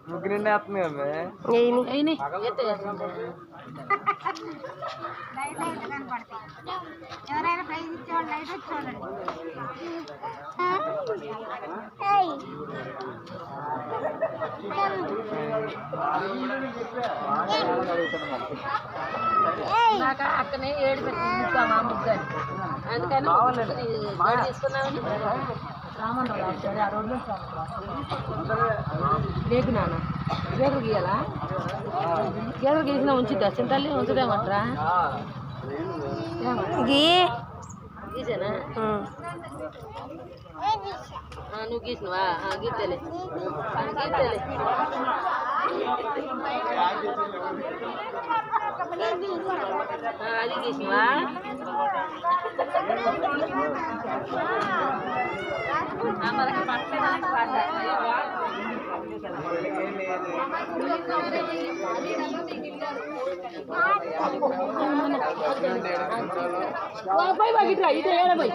ముగ్గురు నిండి ఎవరైనా ప్రైజ్ ఇచ్చేవాళ్ళు లైట్ వచ్చేవాళ్ళు నాకు అక్కనే ఏడు పెట్టి మా ముగ్గురు అందుకని తీసుకున్నామని రామన్నరావు సరే ఆ రోడ్లో రేకు నాన్న రేకులు గీయాలా గీతలు గీసిన ఉంచిద్దా చింతల్లి ఉంచుదేమంటారా గీసానా నువ్వు గీసినవా గీతలే గీతలే అది గీసినవా మనకి పట్టడానికి పోయి బాగా ఇట్లా ఇదే ఏడబోయి